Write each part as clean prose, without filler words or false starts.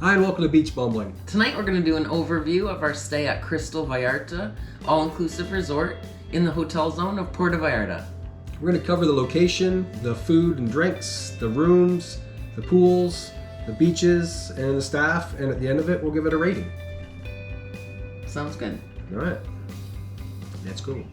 Hi and welcome to Beach Bumbling. Tonight we're going to do an overview of our stay at KRYSTAL VALLARTA, all-inclusive resort in the hotel zone of Puerto Vallarta. We're going to cover the location, the food and drinks, the rooms, the pools, the beaches, and the staff, and at the end of it we'll give it a rating. Sounds good. All right, let's go.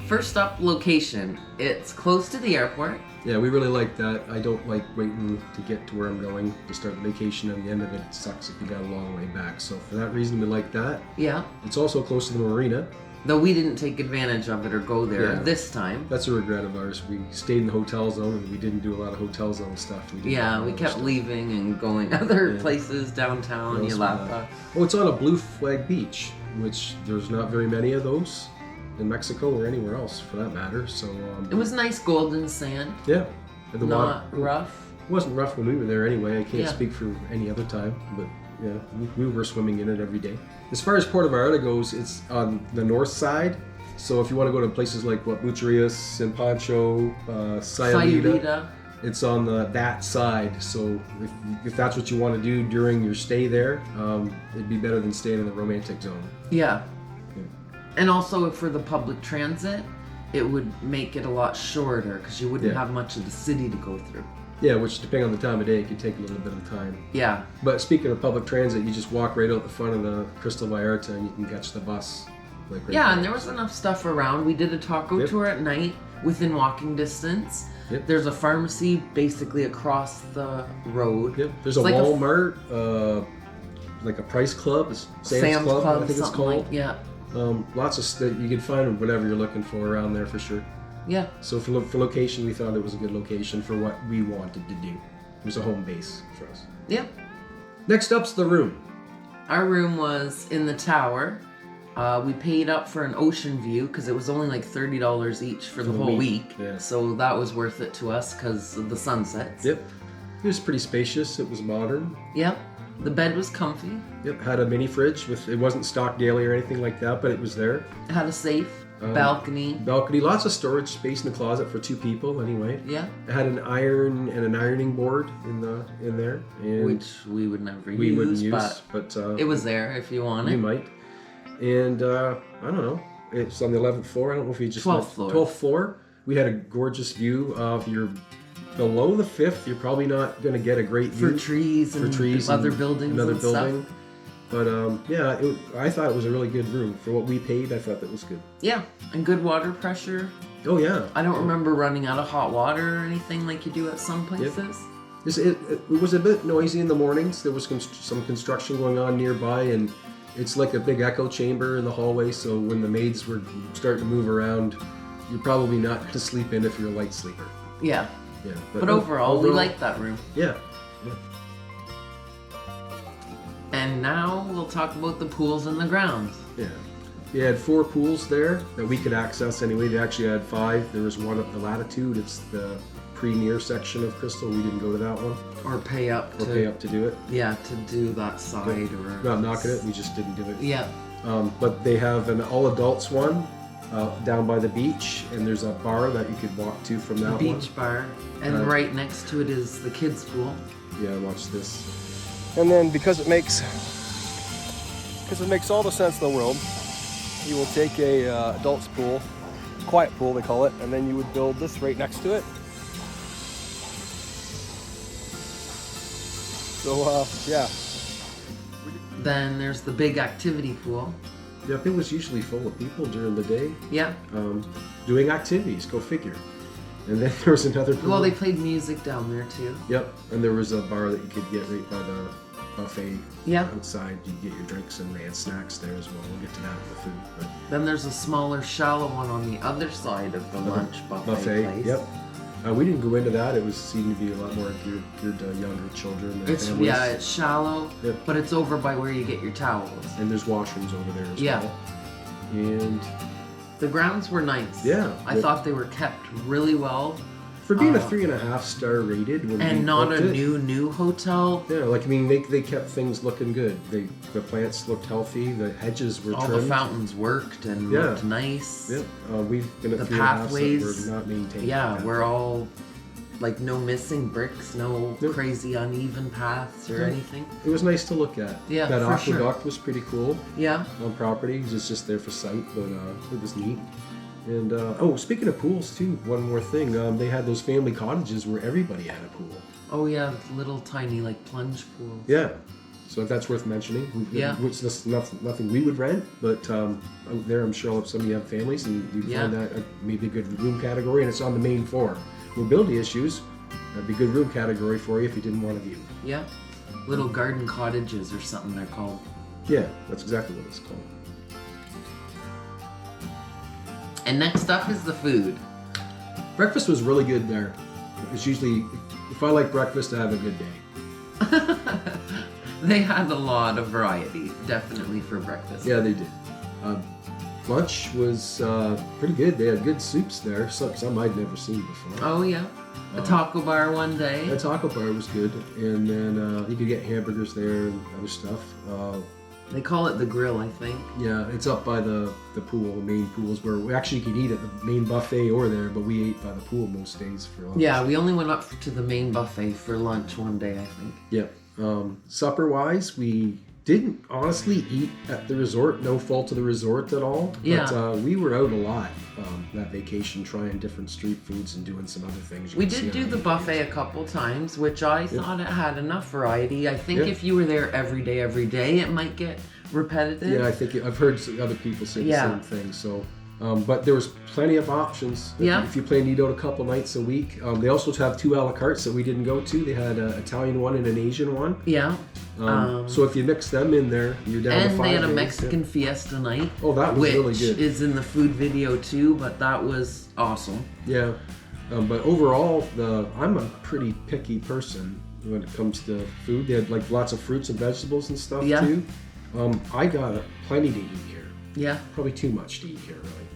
First up, location. It's close to the airport. Yeah, we really like that. I don't like waiting to get to where I'm going to start the vacation, and the end of it sucks if you got a long way back. So for that reason, we like that. Yeah. It's also close to the marina. Though we didn't take advantage of it or go there this time. That's a regret of ours. We stayed in the hotel zone and we didn't do a lot of hotel zone stuff. We kept leaving and going other places downtown, Yalapa. Oh, it's on a blue flag beach, which there's not very many of those in Mexico or anywhere else for that matter. So it was nice golden sand. Yeah. And the not rough. It wasn't rough when we were there anyway. I can't speak for any other time, but yeah, we were swimming in it every day. As far as Puerto Vallarta goes, it's on the north side. So if you want to go to places like Bucharest, San Pancho, Sayulita, it's on that side. So if that's what you want to do during your stay there, it'd be better than staying in the romantic zone. Yeah. And also for the public transit, it would make it a lot shorter because you wouldn't have much of the city to go through. Yeah, which depending on the time of day, it could take a little bit of time. Yeah. But speaking of public transit, you just walk right out the front of the KRYSTAL VALLARTA and you can catch the bus. Right and there was enough stuff around. We did a taco tour at night within walking distance. Yep. There's a pharmacy basically across the road. Yep. There's a Walmart, like a Price Club, Sam's Club, I think it's called. Lots of stuff. You can find whatever you're looking for around there for sure. Yeah. So for location, we thought it was a good location for what we wanted to do. It was a home base for us. Yeah. Next up's the room. Our room was in the tower. We paid up for an ocean view because it was only like $30 each for the whole week. Yeah. So that was worth it to us because of the sunsets. Yep. It was pretty spacious. It was modern. Yep. The bed was comfy. Yep. Had a mini fridge it wasn't stocked daily or anything like that, but it was there. It had a safe. Balcony, lots of storage space in the closet for two people anyway. Yeah. It had an iron and an ironing board in there, and which we would never use, but it was there if you wanted. You might. And I don't know. It's on the 11th floor. I don't know if you just 12th floor. We had a gorgeous view of below the 5th. You're probably not going to get a great view for trees and other buildings. Another and building. Stuff. But I thought it was a really good room. For what we paid, I thought that was good. Yeah, and good water pressure. Oh yeah. I don't remember running out of hot water or anything like you do at some places. Yep. It was a bit noisy in the mornings. There was some construction going on nearby, and it's like a big echo chamber in the hallway, so when the maids were starting to move around, you're probably not going to sleep in if you're a light sleeper. Yeah. Yeah. But overall, we liked that room. Yeah. And now we'll talk about the pools and the grounds. Yeah. We had 4 pools there that we could access anyway. They actually had 5. There was one at the Latitude. It's the premier section of KRYSTAL. We didn't go to that one. Or pay up to do it. Yeah, to do that side. Not knocking it. We just didn't do it. Yeah. But they have an all-adults one down by the beach, and there's a bar that you could walk to from that one. Beach bar. And right next to it is the kids' pool. Yeah, watch this. And then because it makes all the sense in the world, you will take a adults pool, quiet pool they call it, and then you would build this right next to it. So yeah. Then there's the big activity pool. Yeah, it was usually full of people during the day. Yeah. Doing activities, go figure. And then there was another pool. Well, they played music down there too. Yep, and there was a bar that you could get right by the buffet outside. You get your drinks and they had snacks there as well. We'll get to that with the food. But then there's a smaller, shallow one on the other side of the lunch buffet place. Yep. We didn't go into that. It seemed to be a lot more geared to younger children and families. Yeah, it's shallow, but it's over by where you get your towels. And there's washrooms over there as well. And the grounds were nice. Yeah. I thought they were kept really well. For being a 3.5-star rated, and not a new hotel. Yeah, like I mean, they kept things looking good. The plants looked healthy. The hedges were trimmed. All the fountains worked and looked nice. Yep. We've been at the 3.5s that were not maintained. Yeah, we're all Like no missing bricks, no crazy uneven paths or anything. It was nice to look at. Yeah, that for aqueduct was pretty cool. Yeah. On property, it's just there for sight, but it was neat. And oh, speaking of pools too, one more thing. They had those family cottages where everybody had a pool. Oh yeah, little tiny like plunge pools. Yeah. So that's worth mentioning. Which is nothing we would rent, but out there I'm sure some of you have families and you find that maybe a good room category, and it's on the main floor. Mobility issues, that'd be a good room category for you if you didn't want a view. Yeah. Little garden cottages or something they're called. Yeah, that's exactly what it's called. And next up is the food. Breakfast was really good there. It's usually, if I like breakfast, I have a good day. They had a lot of variety, definitely, for breakfast. Yeah, they did. Lunch was pretty good. They had good soups there, some I'd never seen before. Oh, yeah. A taco bar one day. A taco bar was good. And then you could get hamburgers there and other stuff. They call it the grill, I think. Yeah, it's up by the pool, the main pools, where we actually could eat at the main buffet or there, but we ate by the pool most days for lunch. Yeah, we only went up to the main buffet for lunch one day, I think. Yeah. Supper-wise, we didn't honestly eat at the resort. No fault of the resort at all. Yeah. But we were out a lot that vacation, trying different street foods and doing some other things. We did do the buffet a couple times, which I thought it had enough variety. I think if you were there every day, it might get repetitive. Yeah, I think I've heard other people say the same thing. So, but there was plenty of options. If you plan to eat out a couple nights a week. They also have 2 a la cartes that we didn't go to. They had an Italian one and an Asian one. Yeah. So if you mix them in there, you're down to 5 And they had a days. Mexican fiesta night. Oh, that was really good. Which is in the food video too, but that was awesome. Yeah. But overall, I'm a pretty picky person when it comes to food. They had like lots of fruits and vegetables and stuff too. I got plenty to eat here. Yeah. Probably too much to eat here, really.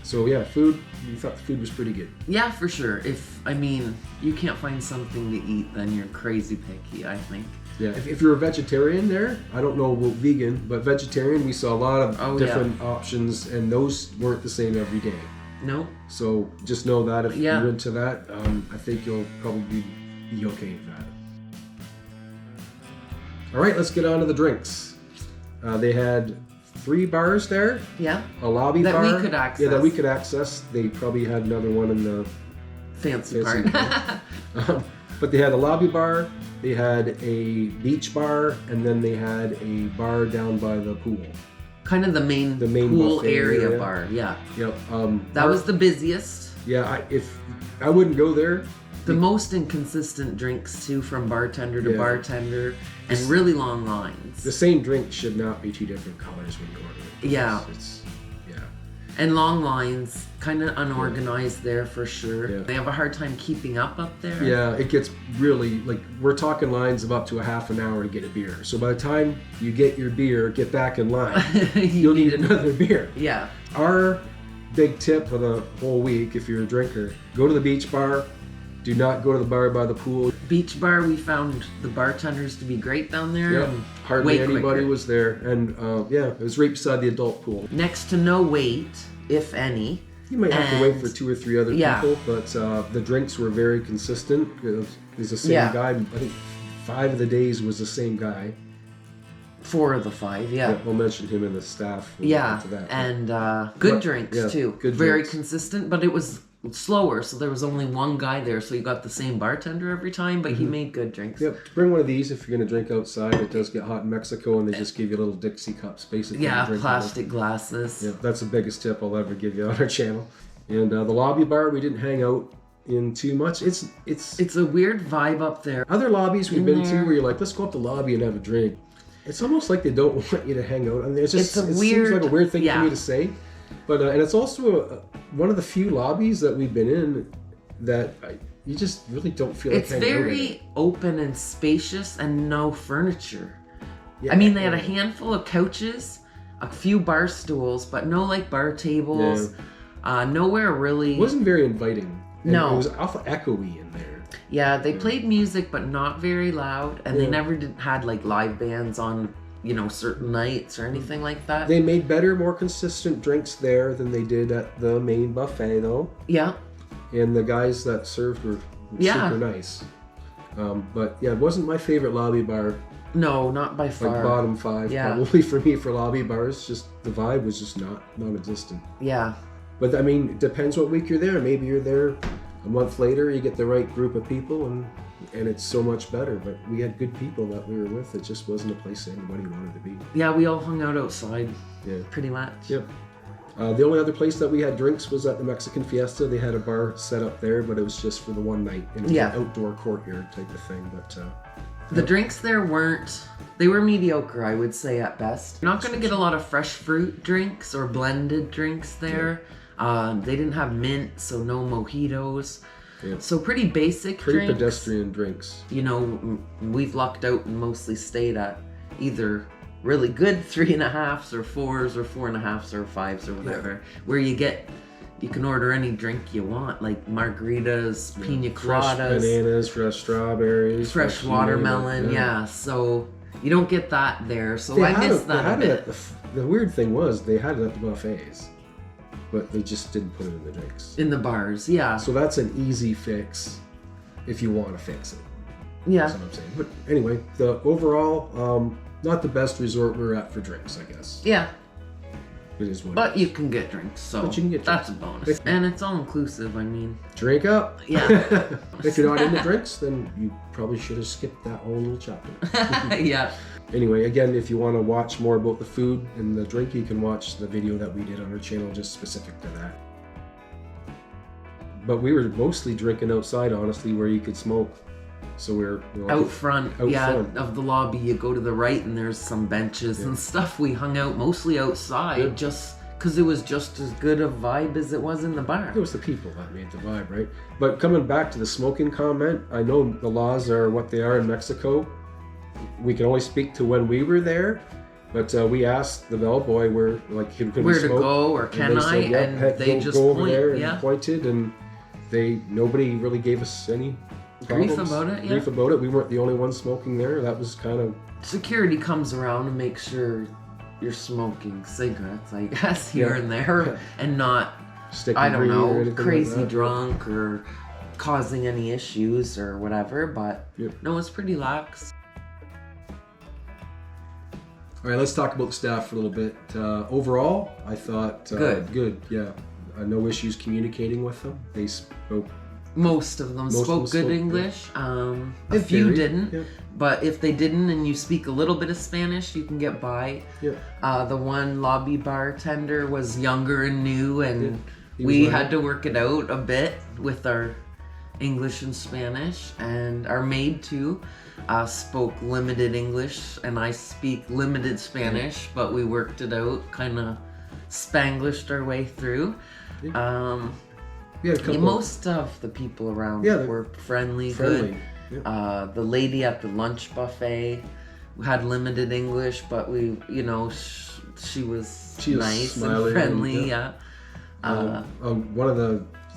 So yeah, food, we thought the food was pretty good. Yeah, for sure. I mean, you can't find something to eat, then you're crazy picky, I think. Yeah, if you're a vegetarian there, I don't know about vegan, but vegetarian, we saw a lot of different options, and those weren't the same every day. No. So just know that if you're into that, I think you'll probably be okay with that. All right, let's get on to the drinks. They had 3 bars there. Yeah. A lobby bar. That we could access. Yeah, that we could access. They probably had another one in the fancy part. But they had a lobby bar, they had a beach bar, and then they had a bar down by the pool. Kind of the main pool area bar. Yeah. Yep. That was the busiest. Yeah. If I wouldn't go there. The most inconsistent drinks too, from bartender to bartender, and really long lines. The same drink should not be 2 different colors when you order it. Yeah. Yeah. And long lines, kind of unorganized there for sure. Yeah. They have a hard time keeping up there. Yeah, it gets really, like, we're talking lines of up to a half an hour to get a beer. So by the time you get your beer, get back in line, you'll need another beer. Yeah. Our big tip for the whole week, if you're a drinker, go to the beach bar. Do not go to the bar by the pool. Beach bar, we found the bartenders to be great down there. Yep. Hardly anybody was there. And it was right beside the adult pool. Next to no wait, if any. You might have to wait for 2 or 3 other people, but the drinks were very consistent. It was the same guy. I think 5 of the days was the same guy. 4 of the 5, We'll mention him in the staff. And good drinks too. Good very drinks. consistent, but it was slower, so there was only one guy there, so you got the same bartender every time, but he made good drinks. Yep, bring one of these if you're going to drink outside. It does get hot in Mexico, and they just give you little Dixie cups, basically. Yeah, plastic glasses. Yeah, that's the biggest tip I'll ever give you on our channel. And the lobby bar, we didn't hang out in too much. It's a weird vibe up there. Other lobbies we've been to where you're like, let's go up the lobby and have a drink. It's almost like they don't want you to hang out. I mean, it seems like a weird thing for me to say. But and it's also one of the few lobbies that we've been in that you just really don't feel like hanging out. It's very open and spacious and no furniture. Yeah, I mean, they had a handful of couches, a few bar stools, but no like bar tables. Yeah. Nowhere really. It wasn't very inviting. And no. It was awful echoey in there. Yeah, they played music, but not very loud, and they never had like live bands on, certain nights or anything like that. They made better, more consistent drinks there than they did at the main buffet, though. Yeah. And the guys that served were Yeah. Super nice. But yeah, it wasn't my favorite lobby bar. No, not by far. Like bottom 5 Yeah. probably for me for lobby bars. Just the vibe was just non-existent. Yeah. But I mean, it depends what week you're there. Maybe you're there a month later, you get the right group of people, and it's so much better. But we had good people that we were with. It just wasn't a place anybody wanted to be. Yeah, we all hung out outside. Yeah. Pretty much. Yep. The only other place that we had drinks was at the Mexican Fiesta. They had a bar set up there, but it was just for the one night. And it was an outdoor courtyard type of thing. But the drinks there they were mediocre, I would say, at best. You're not going to get a lot of fresh fruit drinks or blended drinks there. They didn't have mint, so no mojitos. Yeah. So pretty basic drinks. Pretty pedestrian drinks. You know, we've lucked out and mostly stayed at either really good 3.5s or 4s or 4.5s or 5s or whatever, where you can order any drink you want, like margaritas, pina coladas, fresh bananas, fresh strawberries, fresh watermelon. Yeah, so you don't get that there. So I miss that a bit. The weird thing was they had it at the buffets, but they just didn't put it in the drinks. In the bars, yeah. So that's an easy fix if you want to fix it. Yeah. That's what I'm saying. But anyway, the overall, not the best resort we're at for drinks, I guess. Yeah. It is what But it is. you can get drinks, so that's a bonus. And it's all inclusive, I mean. Drink up. Yeah. If you're not into drinks, then you probably should have skipped that whole little chapter. Yeah. Anyway, again, if you want to watch more about the food and the drink, you can watch the video that we did on our channel just specific to that. But we were mostly drinking outside, honestly, where you could smoke. So we're out front of the lobby. You go to the right and there's some benches and stuff. We hung out mostly outside just because it was just as good a vibe as it was in the bar. It was the people that made the vibe, right? But coming back to the smoking comment, I know the laws are what they are in Mexico. We can only speak to when we were there, but we asked the bellboy where to go or can I, and they just go over there and pointed, and nobody really gave us any problems. Grief about it, Grief about it. We weren't the only ones smoking there. That was kind of... Security comes around and makes sure you're smoking cigarettes, I guess, here and there, and not, I don't know, crazy drunk or causing any issues or whatever, but no, it's pretty lax. All right, let's talk about the staff for a little bit. Overall, I thought... Good, yeah. No issues communicating with them. They spoke... Most of them spoke good English. A few didn't, but if they didn't and you speak a little bit of Spanish, you can get by. The one lobby bartender was younger and new, and we had to work it out a bit with our English and Spanish, and our maid too spoke limited English, and I speak limited Spanish, but we worked it out, kind of Spanglished our way through. Most of the people around were friendly. Good. The lady at the lunch buffet had limited English, but she was nice and friendly. One of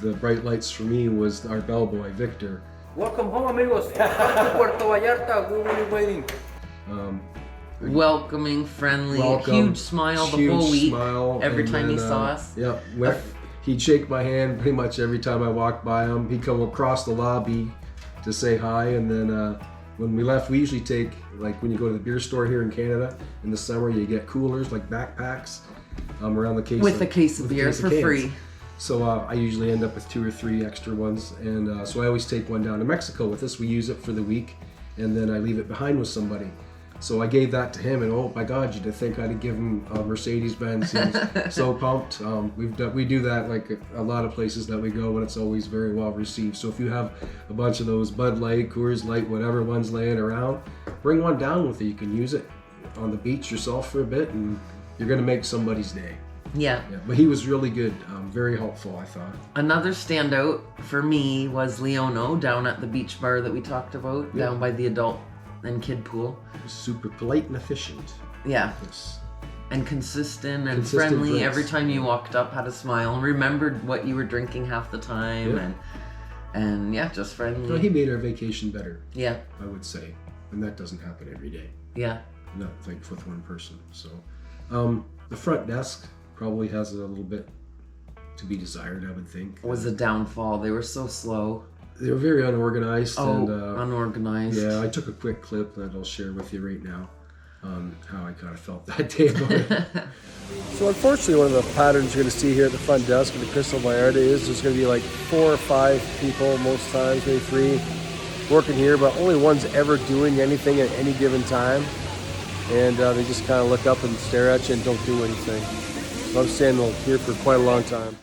the bright lights for me was our bellboy, Victor. Welcome home, amigos. Puerto Vallarta. We will be waiting. Welcoming, friendly, huge smile the whole week. Every time he saw us. He'd shake my hand pretty much every time I walked by him. He'd come across the lobby to say hi, and then when we left, we usually take, like when you go to the beer store here in Canada, in the summer you get coolers, like backpacks, around the case. With a case of beer for free. So I usually end up with 2 or 3 extra ones, and so I always take one down to Mexico with us. We use it for the week, and then I leave it behind with somebody. So I gave that to him, and oh my God, you'd think I'd give him a Mercedes-Benz. He was so pumped. We do that like a lot of places that we go, and it's always very well received. So if you have a bunch of those Bud Light, Coors Light, whatever ones laying around, bring one down with you. You can use it on the beach yourself for a bit, and you're gonna make somebody's day. Yeah. But he was really good, very helpful, I thought. Another standout for me was Leono down at the beach bar that we talked about, down by the adult and kid pool. Super polite and efficient. Yeah. Yes. And consistent friendly. Drinks. Every time you walked up, had a smile and remembered what you were drinking half the time, and just friendly. No, he made our vacation better. Yeah. I would say, and that doesn't happen every day. Yeah. Not like with one person. So, the front desk probably has a little bit to be desired, I would think. Was a downfall. They were so slow. They were very unorganized. Oh, and, unorganized. Yeah, I took a quick clip that I'll share with you right now on how I kind of felt that day about it. So unfortunately, one of the patterns you're going to see here at the front desk of the Crystal Vallarta is there's going to be like 4 or 5 people most times, maybe 3, working here, but only one's ever doing anything at any given time. And they just kind of look up and stare at you and don't do anything. So I'm standing here for quite a long time.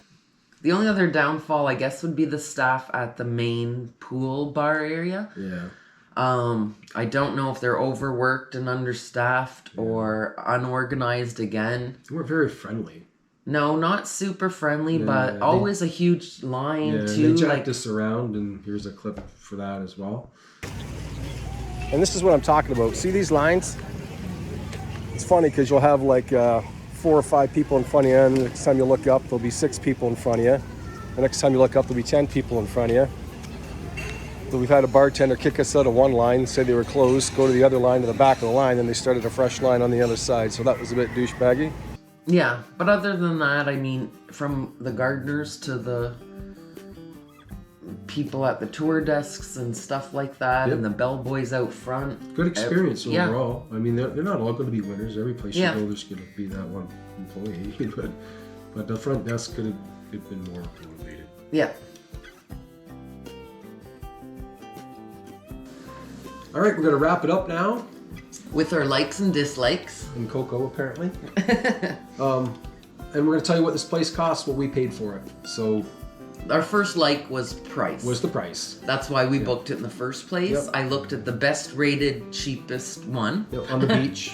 The only other downfall, I guess, would be the staff at the main pool bar area. Yeah. I don't know if they're overworked and understaffed or unorganized again. We're very friendly. No, not super friendly, but always a huge line too. They jacked us around, and here's a clip for that as well. And this is what I'm talking about. See these lines? It's funny because you'll have like 4 or 5 people in front of you, and the next time you look up, there'll be 6 people in front of you. The next time you look up, there'll be 10 people in front of you. So we've had a bartender kick us out of one line, say they were closed, go to the other line, to the back of the line, and they started a fresh line on the other side. So that was a bit douchebaggy. Yeah, but other than that, I mean, from the gardeners to the people at the tour desks and stuff like that, and the bellboys out front. Good experience overall. I mean, they're not all going to be winners. Every place you go, there's going to be that one employee. But the front desk could have been more motivated. Yeah. All right, we're going to wrap it up now. With our likes and dislikes. And cocoa, apparently. And we're going to tell you what this place costs, what we paid for it. So our first like was price. Was the price. That's why we booked it in the first place. Yep. I looked at the best rated, cheapest one. Yep, on the beach.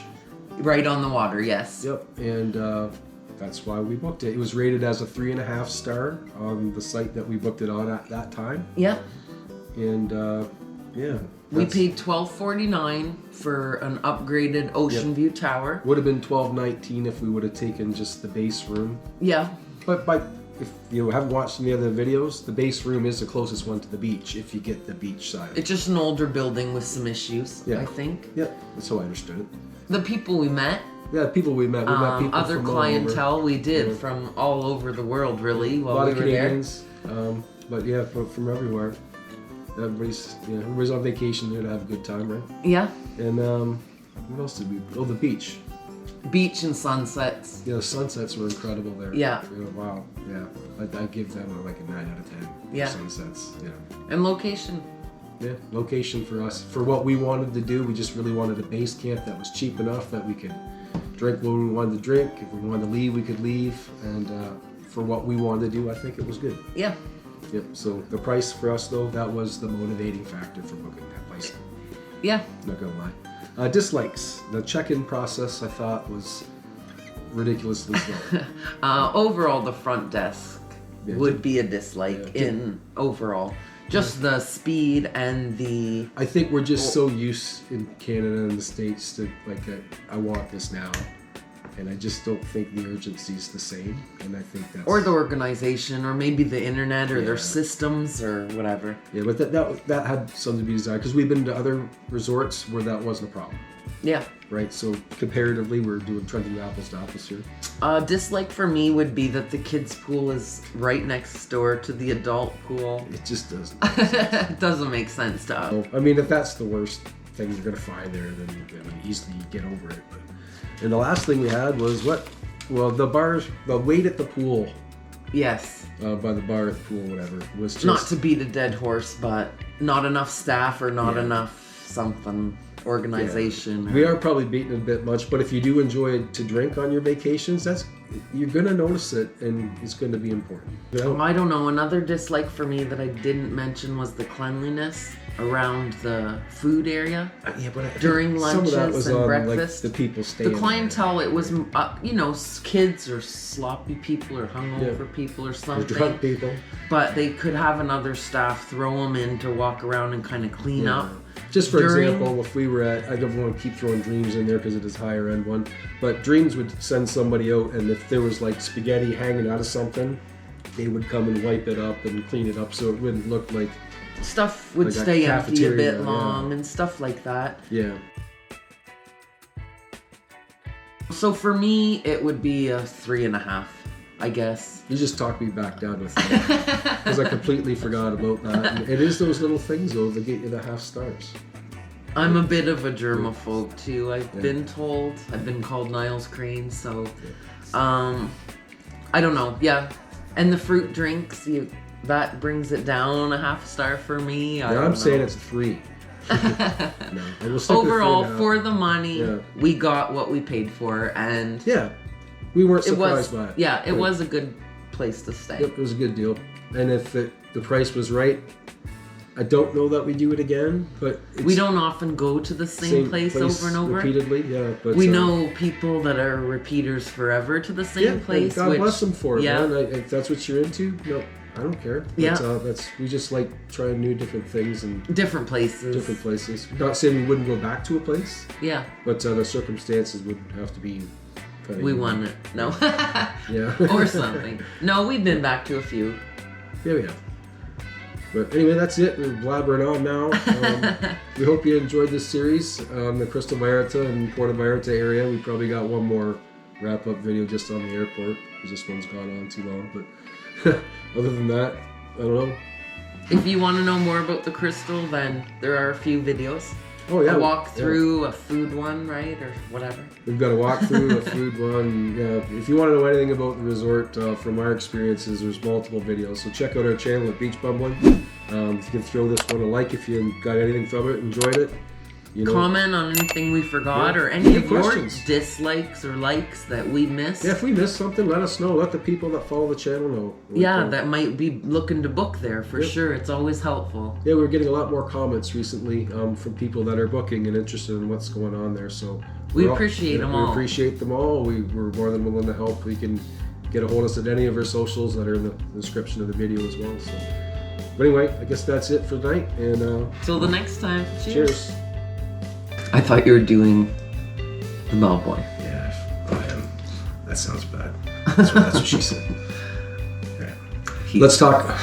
Right on the water, yes. Yep, and that's why we booked it. It was rated as a 3.5 star on the site that we booked it on at that time. Yep. And yeah. We paid $12.49 for an upgraded ocean view tower. Would have been $12.19 if we would have taken just the base room. Yeah. But if you haven't watched any other videos, the base room is the closest one to the beach if you get the beach side. It's just an older building with some issues, I think. Yep, that's how I understood it. The people we met. Yeah, people we met. We met people other from clientele we did from all over the world, really, while a lot we of were Canadians, but yeah, from everywhere. Everybody's on vacation there to have a good time, right? Yeah. And what else did we? Oh, the beach. Beach and sunsets. Yeah, the sunsets were incredible there. Yeah. Wow. Yeah. I'd give them like a 9 out of 10. Yeah. Sunsets. Yeah. And location. Yeah, location for us. For what we wanted to do, we just really wanted a base camp that was cheap enough that we could drink when we wanted to drink. If we wanted to leave, we could leave. And for what we wanted to do, I think it was good. Yeah. Yep. So the price for us, though, that was the motivating factor for booking that place. Yeah. Not gonna lie. Dislikes. The check-in process, I thought, was ridiculously slow. Overall, the front desk would be a dislike in overall. Just the speed and the... I think we're just so used in Canada and the States to, like, I want this now. And I just don't think the urgency is the same. And I think that's... Or the organization, or maybe the internet, or their systems, or whatever. Yeah, but that had something to be desired. Because we've been to other resorts where that wasn't a problem. Yeah. Right, so comparatively, we're trying to do apples to apples here. Dislike for me would be that the kids' pool is right next door to the adult pool. It just doesn't. It doesn't make sense to us. So, I mean, if that's the worst thing you're going to find there, then easily get over it. But, and the last thing we had was what? Well, the wait at the pool. Yes. By the bar at the pool, whatever, was just... Not to beat a dead horse, but not enough staff or not enough something... organization. We are probably beating it a bit much, but if you do enjoy to drink on your vacations, you're gonna notice it, and it's gonna be important. I don't know. Another dislike for me that I didn't mention was the cleanliness around the food area. Yeah, but during lunches some of that was and on, breakfast, like, the people staying. The clientele, it was kids or sloppy people or hungover people or something. Or drunk people. But they could have another staff throw them in to walk around and kind of clean up. Just for example, if we were at, I don't want to keep throwing Dreams in there because it is higher end one, but Dreams would send somebody out, and if there was like spaghetti hanging out of something, they would come and wipe it up and clean it up so it wouldn't look like stuff would stay empty a bit long and stuff like that. Yeah. So for me, it would be a 3.5. I guess. You just talked me back down with that because I completely forgot about that. And it is those little things though that get you the half stars. I'm a bit of a germaphobe too. I've been told. I've been called Niles Crane, so I don't know. Yeah, and the fruit drinks, that brings it down a half star for me. I'm saying it's 3. No, overall, for the money, we got what we paid for, and we weren't surprised by it. Yeah, it was a good place to stay. Yep, it was a good deal. And if the price was right, I don't know that we do it again, but we don't often go to the same place over and over. Repeatedly, yeah. But we know people that are repeaters forever to the same place. God bless them for it, man. If that's what you're into, no, I don't care. Yeah. We just like trying new different things and different places. Not saying we wouldn't go back to a place. Yeah. But the circumstances would have to be. We won it. No. Yeah. Or something. No, we've been back to a few. Yeah, we have. But anyway, that's it. We're blabbering on now. We hope you enjoyed this series on the Crystal Vallarta and Puerto Vallarta area. We probably got one more wrap-up video just on the airport because this one's gone on too long. But other than that, I don't know. If you want to know more about the Crystal, then there are a few videos. Oh yeah, a walkthrough, a food one, right, or whatever. We've got a walkthrough, a food one. Yeah, if you want to know anything about the resort from our experiences, there's multiple videos. So check out our channel at Beachbumbling. You can throw this one a like if you got anything from it, enjoyed it. Comment on anything we forgot or any of your questions. Dislikes or likes that we missed. Yeah, if we missed something, let us know. Let the people that follow the channel know. That might be looking to book there for sure. It's always helpful. Yeah, we're getting a lot more comments recently from people that are booking and interested in what's going on there. So we appreciate them all. We appreciate them all. We're more than willing to help. We can get a hold of us at any of our socials that are in the description of the video as well. So, but anyway, I guess that's it for tonight. And till the next time. Cheers. I thought you were doing the bellboy. Yeah, I am. That sounds bad. That's what she said. Okay. Let's talk.